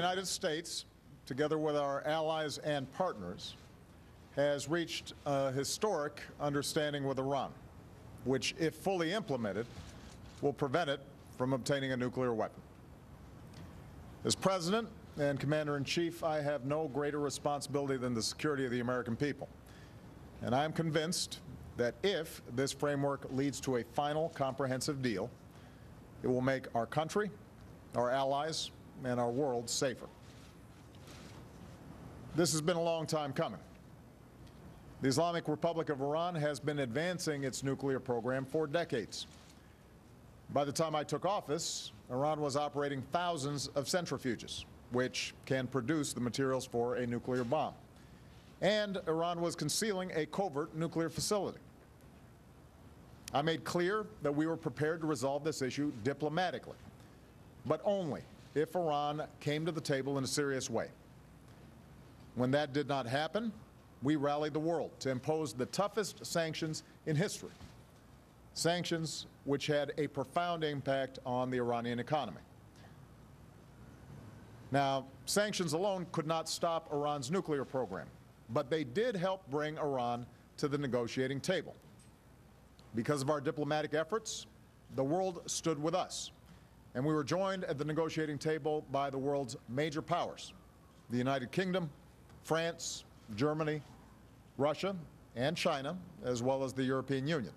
United States, together with our allies and partners, has reached a historic understanding with Iran, which, if fully implemented, will prevent it from obtaining a nuclear weapon. As President and Commander-in-Chief, I have no greater responsibility than the security of the American people. And I am convinced that if this framework leads to a final comprehensive deal, it will make our country, our allies, and our world safer. This has been a long time coming. The Islamic Republic of Iran has been advancing its nuclear program for decades. By the time I took office, Iran was operating thousands of centrifuges, which can produce the materials for a nuclear bomb. And Iran was concealing a covert nuclear facility. I made clear that we were prepared to resolve this issue diplomatically, but only if Iran came to the table in a serious way. When that did not happen, we rallied the world to impose the toughest sanctions in history, sanctions which had a profound impact on the Iranian economy. Now, sanctions alone could not stop Iran's nuclear program, but they did help bring Iran to the negotiating table. Because of our diplomatic efforts, the world stood with us, and we were joined at the negotiating table by the world's major powers: the United Kingdom, France, Germany, Russia, and China, as well as the European Union.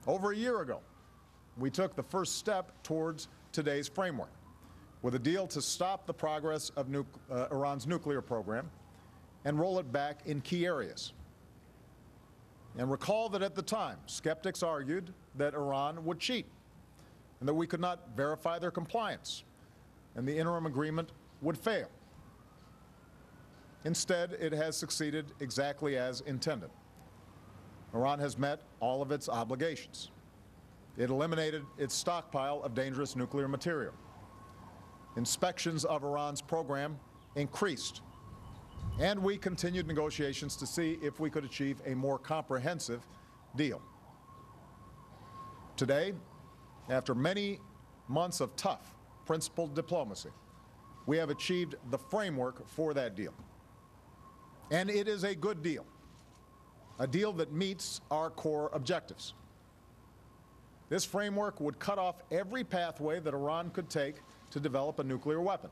Over a year ago, we took the first step towards today's framework, with a deal to stop the progress of Iran's nuclear program and roll it back in key areas. And recall that at the time, skeptics argued that Iran would cheat and that we could not verify their compliance and the interim agreement would fail. Instead, it has succeeded exactly as intended. Iran has met all of its obligations. It eliminated its stockpile of dangerous nuclear material. Inspections of Iran's program increased, and we continued negotiations to see if we could achieve a more comprehensive deal. Today, after many months of tough, principled diplomacy, we have achieved the framework for that deal. And it is a good deal, a deal that meets our core objectives. This framework would cut off every pathway that Iran could take to develop a nuclear weapon.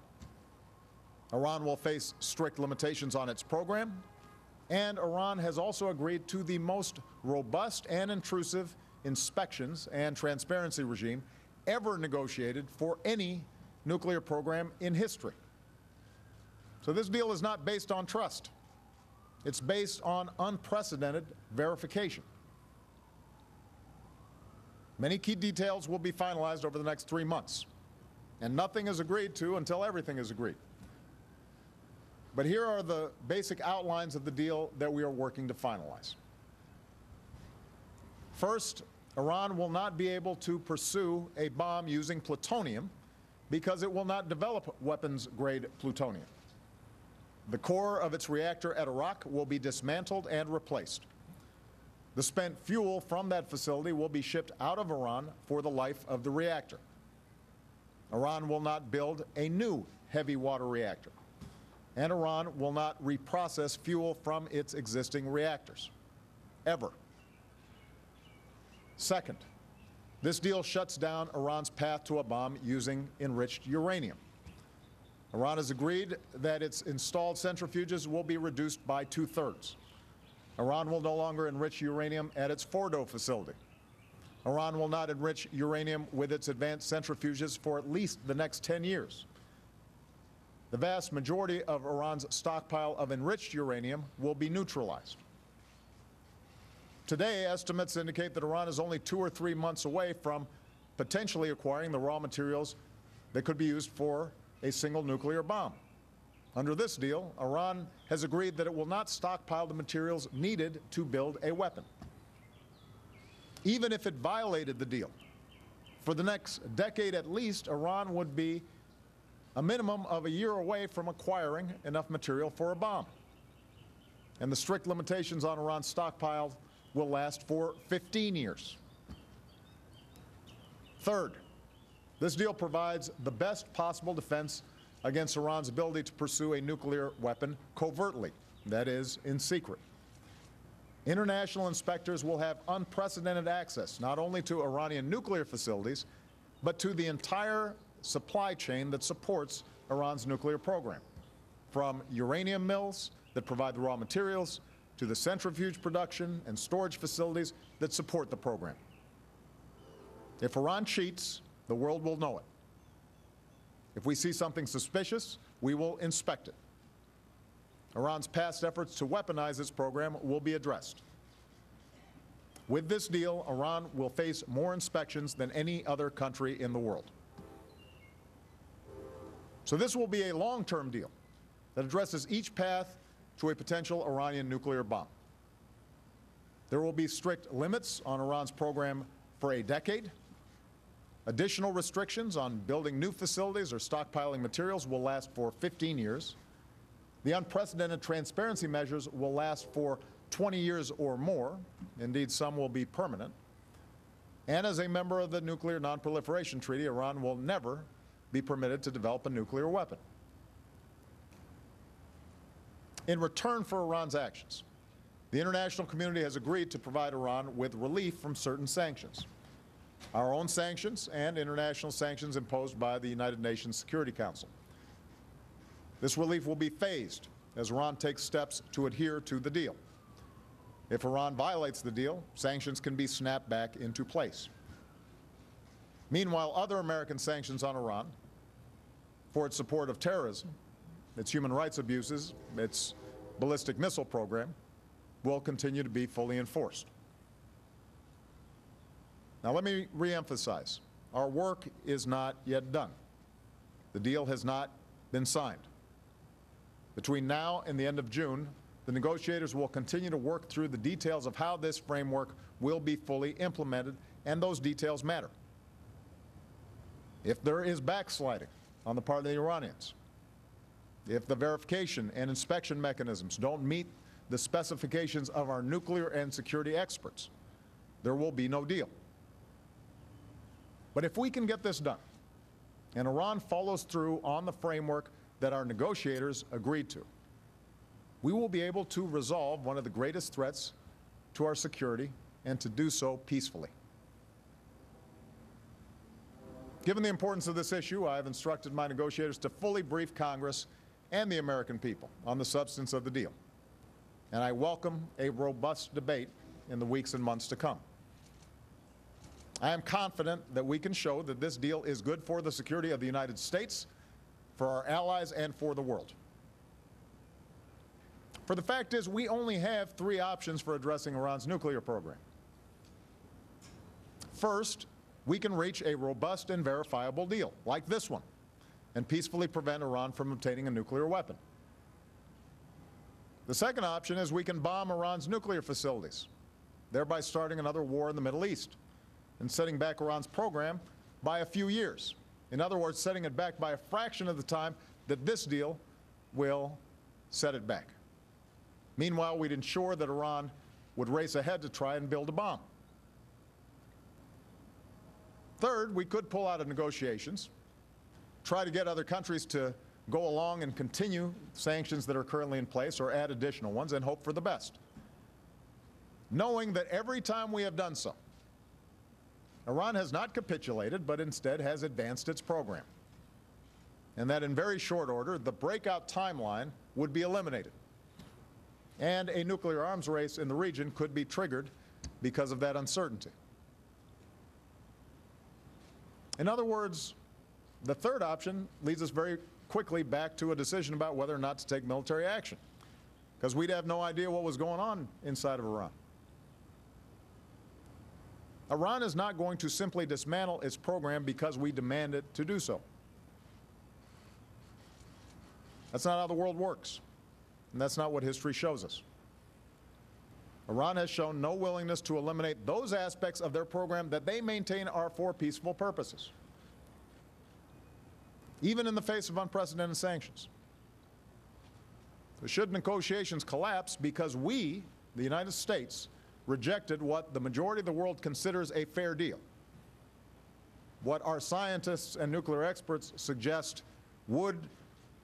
Iran will face strict limitations on its program, and Iran has also agreed to the most robust and intrusive inspections and transparency regime ever negotiated for any nuclear program in history. So this deal is not based on trust. It's based on unprecedented verification. Many key details will be finalized over the next 3 months, and nothing is agreed to until everything is agreed. But here are the basic outlines of the deal that we are working to finalize. First, Iran will not be able to pursue a bomb using plutonium because it will not develop weapons-grade plutonium. The core of its reactor at Arak will be dismantled and replaced. The spent fuel from that facility will be shipped out of Iran for the life of the reactor. Iran will not build a new heavy water reactor, and Iran will not reprocess fuel from its existing reactors, ever. Second, this deal shuts down Iran's path to a bomb using enriched uranium. Iran has agreed that its installed centrifuges will be reduced by 2/3. Iran will no longer enrich uranium at its Fordo facility. Iran will not enrich uranium with its advanced centrifuges for at least the next 10 years. The vast majority of Iran's stockpile of enriched uranium will be neutralized. Today, estimates indicate that Iran is only 2 or 3 months away from potentially acquiring the raw materials that could be used for a single nuclear bomb. Under this deal, Iran has agreed that it will not stockpile the materials needed to build a weapon. Even if it violated the deal, for the next decade at least, Iran would be a minimum of a year away from acquiring enough material for a bomb. And the strict limitations on Iran's stockpile will last for 15 years. Third, this deal provides the best possible defense against Iran's ability to pursue a nuclear weapon covertly, that is, in secret. International inspectors will have unprecedented access not only to Iranian nuclear facilities, but to the entire supply chain that supports Iran's nuclear program, from uranium mills that provide the raw materials to the centrifuge production and storage facilities that support the program. If Iran cheats, the world will know it. If we see something suspicious, we will inspect it. Iran's past efforts to weaponize its program will be addressed. With this deal, Iran will face more inspections than any other country in the world. So this will be a long-term deal that addresses each path to a potential Iranian nuclear bomb. There will be strict limits on Iran's program for a decade. Additional restrictions on building new facilities or stockpiling materials will last for 15 years. The unprecedented transparency measures will last for 20 years or more. Indeed, some will be permanent. And as a member of the Nuclear Non-Proliferation Treaty, Iran will never be permitted to develop a nuclear weapon. In return for Iran's actions, the international community has agreed to provide Iran with relief from certain sanctions. Our own sanctions and international sanctions imposed by the United Nations Security Council. This relief will be phased as Iran takes steps to adhere to the deal. If Iran violates the deal, sanctions can be snapped back into place. Meanwhile, other American sanctions on Iran for its support of terrorism, its human rights abuses, its ballistic missile program, will continue to be fully enforced. Now let me reemphasize, our work is not yet done. The deal has not been signed. Between now and the end of June, the negotiators will continue to work through the details of how this framework will be fully implemented, and those details matter. If there is backsliding on the part of the Iranians, if the verification and inspection mechanisms don't meet the specifications of our nuclear and security experts, there will be no deal. But if we can get this done, and Iran follows through on the framework that our negotiators agreed to, we will be able to resolve one of the greatest threats to our security, and to do so peacefully. Given the importance of this issue, I have instructed my negotiators to fully brief Congress and the American people on the substance of the deal. And I welcome a robust debate in the weeks and months to come. I am confident that we can show that this deal is good for the security of the United States, for our allies, and for the world. For the fact is, we only have three options for addressing Iran's nuclear program. First, we can reach a robust and verifiable deal, like this one, and peacefully prevent Iran from obtaining a nuclear weapon. The second option is we can bomb Iran's nuclear facilities, thereby starting another war in the Middle East and setting back Iran's program by a few years. In other words, setting it back by a fraction of the time that this deal will set it back. Meanwhile, we'd ensure that Iran would race ahead to try and build a bomb. Third, we could pull out of negotiations, try to get other countries to go along and continue sanctions that are currently in place or add additional ones, and hope for the best, knowing that every time we have done so, Iran has not capitulated, but instead has advanced its program, and that in very short order, the breakout timeline would be eliminated, and a nuclear arms race in the region could be triggered because of that uncertainty. In other words, the third option leads us very quickly back to a decision about whether or not to take military action, because we'd have no idea what was going on inside of Iran. Iran is not going to simply dismantle its program because we demand it to do so. That's not how the world works, and that's not what history shows us. Iran has shown no willingness to eliminate those aspects of their program that they maintain are for peaceful purposes, even in the face of unprecedented sanctions. So should negotiations collapse because we, the United States, rejected what the majority of the world considers a fair deal, what our scientists and nuclear experts suggest would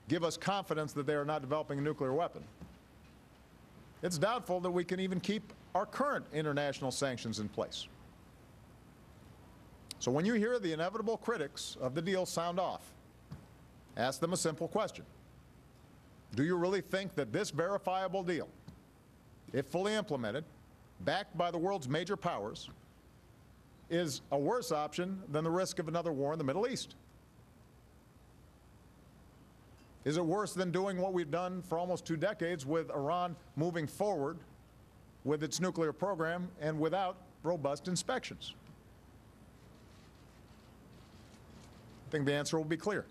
give us confidence that they are not developing a nuclear weapon, it's doubtful that we can even keep our current international sanctions in place. So when you hear the inevitable critics of the deal sound off, ask them a simple question. Do you really think that this verifiable deal, if fully implemented, backed by the world's major powers, is a worse option than the risk of another war in the Middle East? Is it worse than doing what we've done for almost 2 decades with Iran moving forward with its nuclear program and without robust inspections? I think the answer will be clear.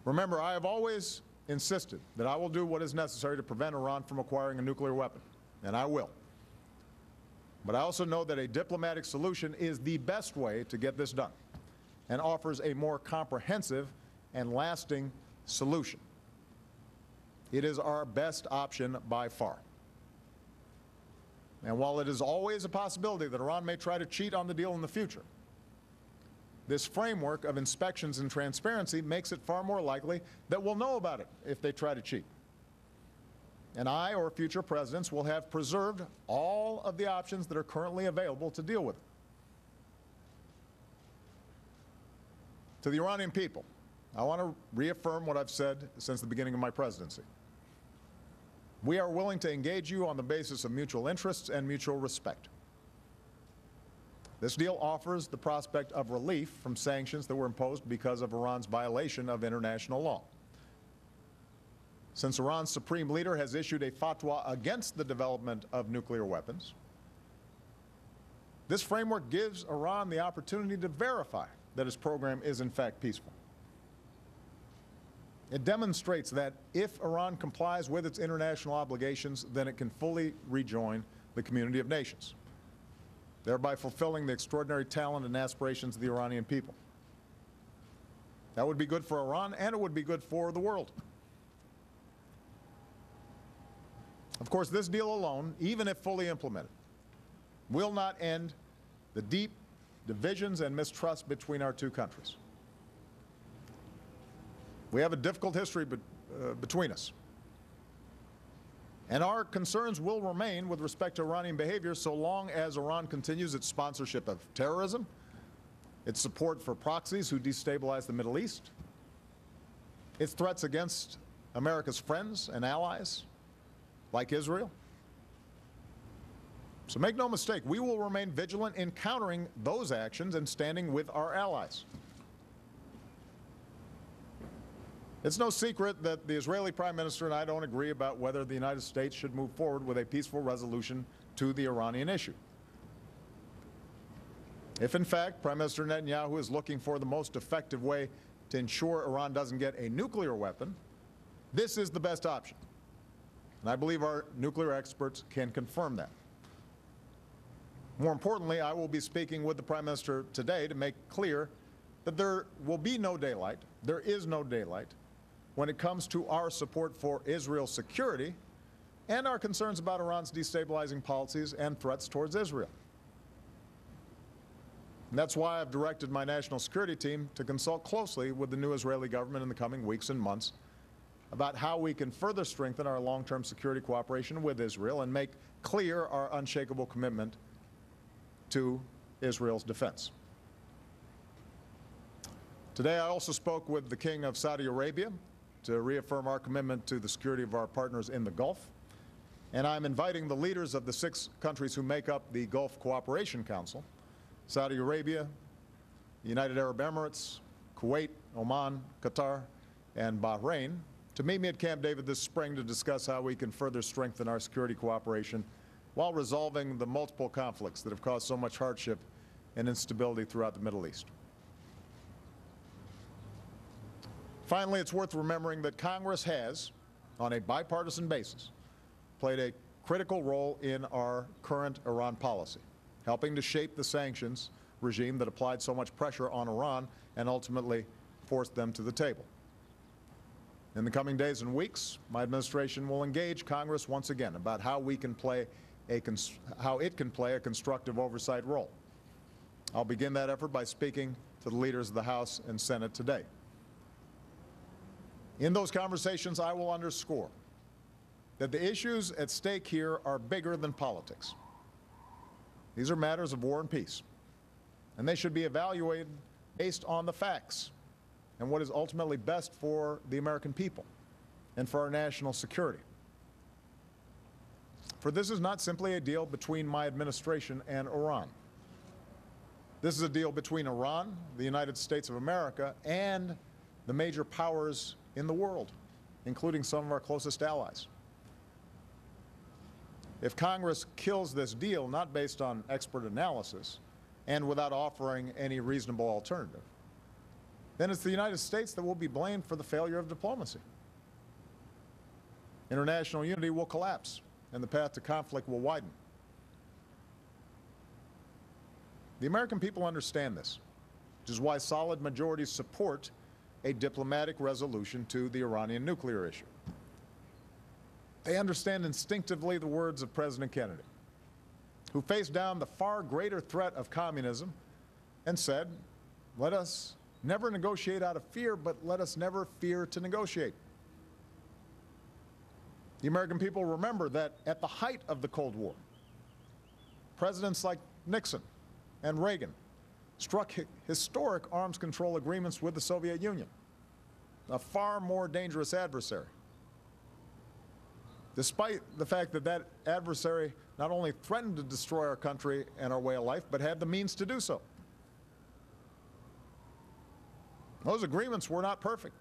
Remember, I have always insisted that I will do what is necessary to prevent Iran from acquiring a nuclear weapon, and I will. But I also know that a diplomatic solution is the best way to get this done and offers a more comprehensive and lasting solution. It is our best option by far. And while it is always a possibility that Iran may try to cheat on the deal in the future, this framework of inspections and transparency makes it far more likely that we'll know about it if they try to cheat. And I or future presidents will have preserved all of the options that are currently available to deal with it. To the Iranian people, I want to reaffirm what I've said since the beginning of my presidency. We are willing to engage you on the basis of mutual interests and mutual respect. This deal offers the prospect of relief from sanctions that were imposed because of Iran's violation of international law. Since Iran's supreme leader has issued a fatwa against the development of nuclear weapons, this framework gives Iran the opportunity to verify that its program is in fact peaceful. It demonstrates that if Iran complies with its international obligations, then it can fully rejoin the community of nations, thereby fulfilling the extraordinary talent and aspirations of the Iranian people. That would be good for Iran, and it would be good for the world. Of course, this deal alone, even if fully implemented, will not end the deep divisions and mistrust between our two countries. We have a difficult history between us. And our concerns will remain with respect to Iranian behavior so long as Iran continues its sponsorship of terrorism, its support for proxies who destabilize the Middle East, its threats against America's friends and allies, like Israel. So make no mistake, we will remain vigilant in countering those actions and standing with our allies. It's no secret that the Israeli Prime Minister and I don't agree about whether the United States should move forward with a peaceful resolution to the Iranian issue. If, in fact, Prime Minister Netanyahu is looking for the most effective way to ensure Iran doesn't get a nuclear weapon, this is the best option. And I believe our nuclear experts can confirm that. More importantly, I will be speaking with the Prime Minister today to make clear that there will be no daylight, there is no daylight, when it comes to our support for Israel's security and our concerns about Iran's destabilizing policies and threats towards Israel. And that's why I've directed my national security team to consult closely with the new Israeli government in the coming weeks and months about how we can further strengthen our long-term security cooperation with Israel and make clear our unshakable commitment to Israel's defense. Today I also spoke with the King of Saudi Arabia to reaffirm our commitment to the security of our partners in the Gulf. And I'm inviting the leaders of the 6 countries who make up the Gulf Cooperation Council, Saudi Arabia, the United Arab Emirates, Kuwait, Oman, Qatar, and Bahrain, to meet me at Camp David this spring to discuss how we can further strengthen our security cooperation while resolving the multiple conflicts that have caused so much hardship and instability throughout the Middle East. Finally, it's worth remembering that Congress has, on a bipartisan basis, played a critical role in our current Iran policy, helping to shape the sanctions regime that applied so much pressure on Iran and ultimately forced them to the table. In the coming days and weeks, my administration will engage Congress once again about how it can play a constructive oversight role. I'll begin that effort by speaking to the leaders of the House and Senate today. In those conversations, I will underscore that the issues at stake here are bigger than politics. These are matters of war and peace, and they should be evaluated based on the facts and what is ultimately best for the American people and for our national security. For this is not simply a deal between my administration and Iran. This is a deal between Iran, the United States of America, and the major powers in the world, including some of our closest allies. If Congress kills this deal, not based on expert analysis and without offering any reasonable alternative, then it's the United States that will be blamed for the failure of diplomacy. International unity will collapse, and the path to conflict will widen. The American people understand this, which is why solid majorities support a diplomatic resolution to the Iranian nuclear issue. They understand instinctively the words of President Kennedy, who faced down the far greater threat of communism and said, "Let us never negotiate out of fear, but let us never fear to negotiate." The American people remember that at the height of the Cold War, presidents like Nixon and Reagan struck historic arms control agreements with the Soviet Union, a far more dangerous adversary, despite the fact that that adversary not only threatened to destroy our country and our way of life, but had the means to do so. Those agreements were not perfect.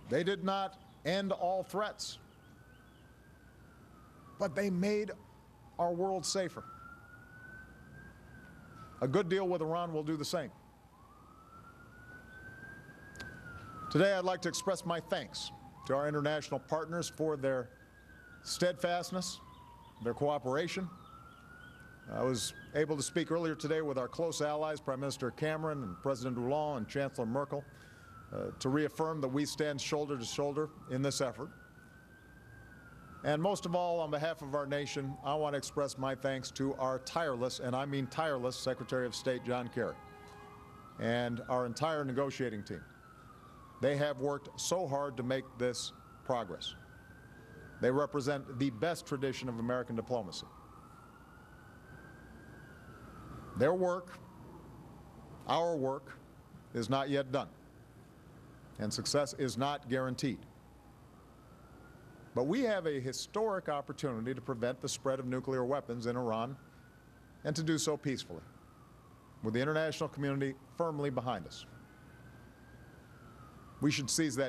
They did not end all threats, but they made our world safer. A good deal with Iran will do the same. Today, I'd like to express my thanks to our international partners for their steadfastness, their cooperation. I was able to speak earlier today with our close allies, Prime Minister Cameron and President Hollande and Chancellor Merkel, to reaffirm that we stand shoulder to shoulder in this effort. And most of all, on behalf of our nation, I want to express my thanks to our tireless, and I mean tireless, Secretary of State John Kerry and our entire negotiating team. They have worked so hard to make this progress. They represent the best tradition of American diplomacy. Their work, our work, is not yet done, and success is not guaranteed. But we have a historic opportunity to prevent the spread of nuclear weapons in Iran, and to do so peacefully, with the international community firmly behind us. We should seize that